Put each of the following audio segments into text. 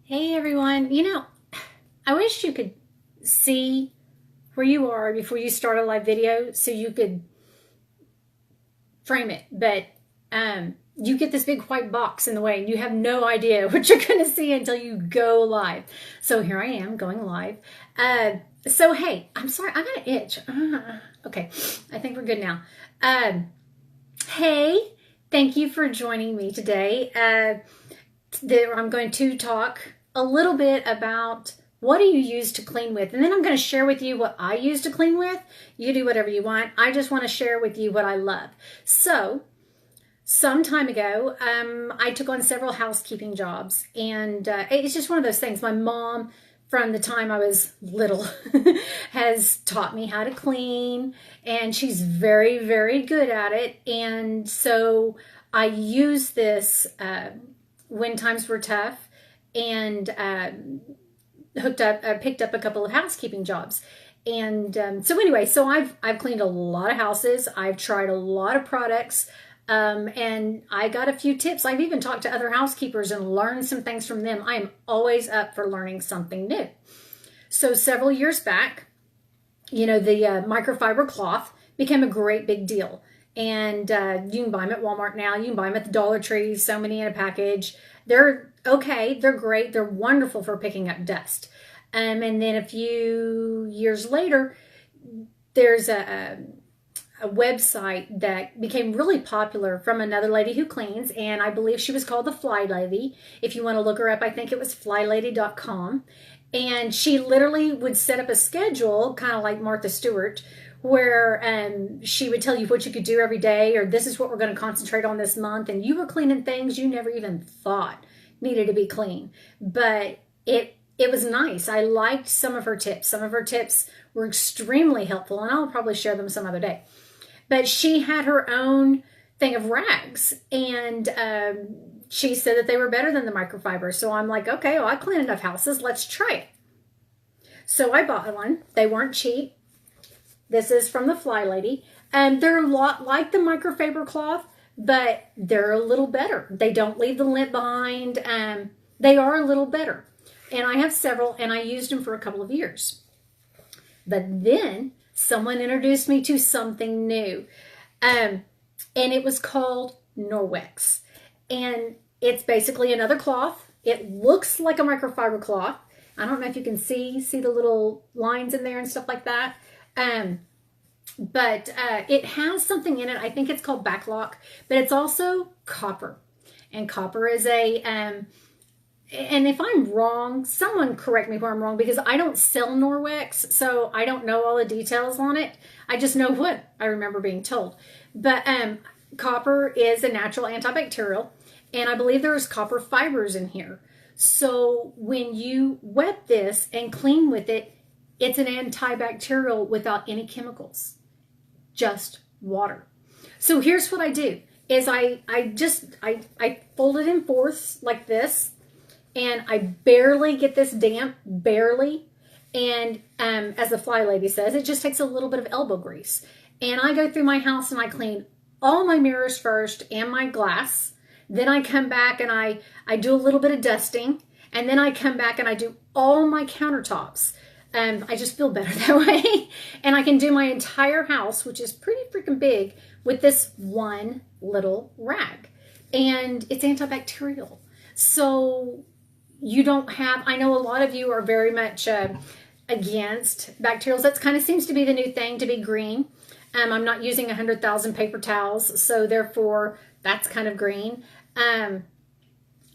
Hey everyone, I wish you could see where you are before you start a live video so you could frame it, but you get this big white box in the way and you have no idea what you're going to see until you go live. So here I am going live. Hey, I'm sorry, I got an itch. Okay, I think we're good now. Hey, thank you for joining me today. I'm going to talk a little bit about what do you use to clean with, and then I'm going to share with you what I use to clean with. You do whatever you want. I just want to share with you what I love. So some time ago, I took on several housekeeping jobs, and it's just one of those things. My mom, from the time I was little, has taught me how to clean, and she's very, very good at it. And so I use this when times were tough, and picked up a couple of housekeeping jobs. And so I've cleaned a lot of houses. I've tried a lot of products. And I got a few tips. I've even talked to other housekeepers and learned some things from them. I am always up for learning something new. So several years back, the microfiber cloth became a great big deal. And you can buy them at Walmart now. You can buy them at the Dollar Tree, so many in a package. They're okay. They're great. They're wonderful for picking up dust. And then a few years later, there's a website that became really popular from another lady who cleans, and I believe she was called the Fly Lady. If you want to look her up, I think it was flylady.com. And she literally would set up a schedule, kind of like Martha Stewart, where she would tell you what you could do every day, or this is what we're going to concentrate on this month. And you were cleaning things you never even thought needed to be clean. But it was nice. I liked some of her tips. Some of her tips were extremely helpful, and I'll probably share them some other day. But she had her own thing of rags, and she said that they were better than the microfiber. So I'm like, okay, well, I clean enough houses. Let's try it. So I bought one. They weren't cheap. This is from the Fly Lady. And they're a lot like the microfiber cloth, but they're a little better. They don't leave the lint behind. They are a little better. And I have several, and I used them for a couple of years. But then someone introduced me to something new. And it was called Norwex. And it's basically another cloth. It looks like a microfiber cloth. I don't know if you can see the little lines in there and stuff like that. But it has something in it. I think it's called backlock, but it's also copper. And copper is and if I'm wrong, someone correct me where I'm wrong, because I don't sell Norwex, so I don't know all the details on it. I just know what I remember being told. But copper is a natural antibacterial, and I believe there's copper fibers in here. So when you wet this and clean with it, it's an antibacterial without any chemicals, just water. So here's what I do is I fold it in fourths like this, and I barely get this damp, barely. And as the Fly Lady says, it just takes a little bit of elbow grease. And I go through my house and I clean all my mirrors first and my glass. Then I come back and I do a little bit of dusting. And then I come back and I do all my countertops. I just feel better that way. And I can do my entire house, which is pretty freaking big, with this one little rag. And it's antibacterial. So you don't have, I know a lot of you are very much against bacterials. That kind of seems to be the new thing, to be green. I'm not using 100,000 paper towels, so therefore that's kind of green.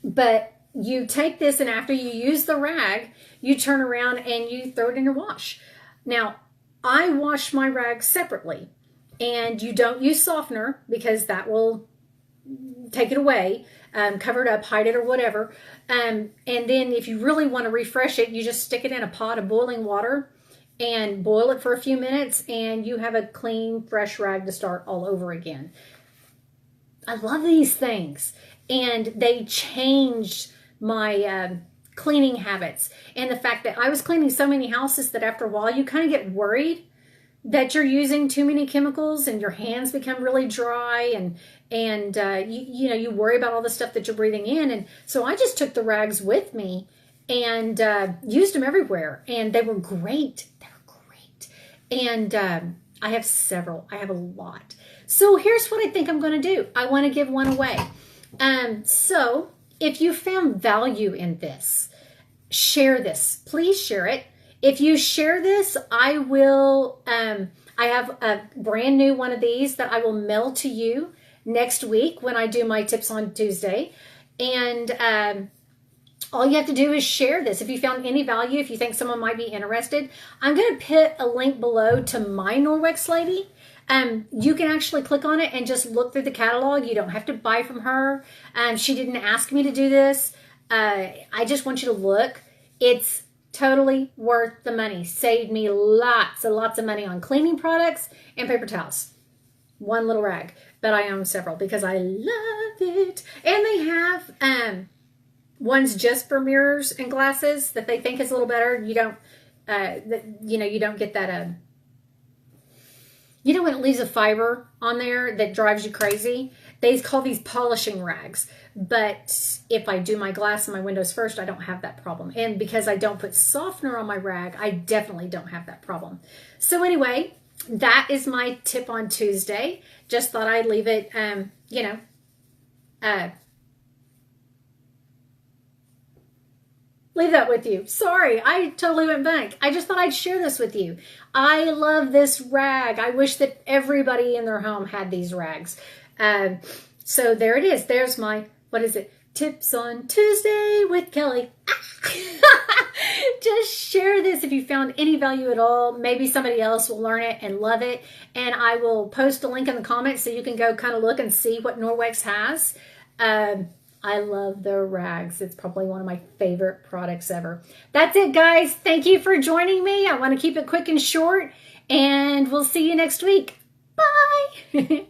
But you take this, and after you use the rag, you turn around and you throw it in your wash. Now, I wash my rags separately, and you don't use softener because that will take it away, cover it up, hide it, or whatever. And then if you really want to refresh it, you just stick it in a pot of boiling water and boil it for a few minutes, and you have a clean, fresh rag to start all over again. I love these things, and they changed my cleaning habits. And the fact that I was cleaning so many houses that after a while you kind of get worried that you're using too many chemicals and your hands become really dry, and you worry about all the stuff that you're breathing in. And so I just took the rags with me and used them everywhere, and they were great. They were great. And I have several. I have a lot. So here's what I think I'm going to do. I want to give one away. So if you found value in this, share this. Please share it. If you share this, I will, I have a brand new one of these that I will mail to you next week when I do my Tips on Tuesday. And all you have to do is share this. If you found any value, if you think someone might be interested, I'm going to put a link below to my Norwex lady. You can actually click on it and just look through the catalog. You don't have to buy from her. She didn't ask me to do this. I just want you to look. It's totally worth the money. Saved me lots and lots of money on cleaning products and paper towels. One little rag, but I own several because I love it. And they have ones just for mirrors and glasses that they think is a little better. You don't, you don't get that. You know when it leaves a fiber on there that drives you crazy? They call these polishing rags. But if I do my glass and my windows first, I don't have that problem. And because I don't put softener on my rag, I definitely don't have that problem. So anyway, that is my tip on Tuesday. Just thought I'd leave it, leave that with you. Sorry, I totally went blank. I just thought I'd share this with you. I love this rag. I wish that everybody in their home had these rags. So there it is. There's my, what is it? Tips on Tuesday with Kelly. Just share this if you found any value at all. Maybe somebody else will learn it and love it. And I will post a link in the comments so you can go kind of look and see what Norwex has. I love their rags. It's probably one of my favorite products ever. That's it, guys. Thank you for joining me. I want to keep it quick and short, and we'll see you next week. Bye.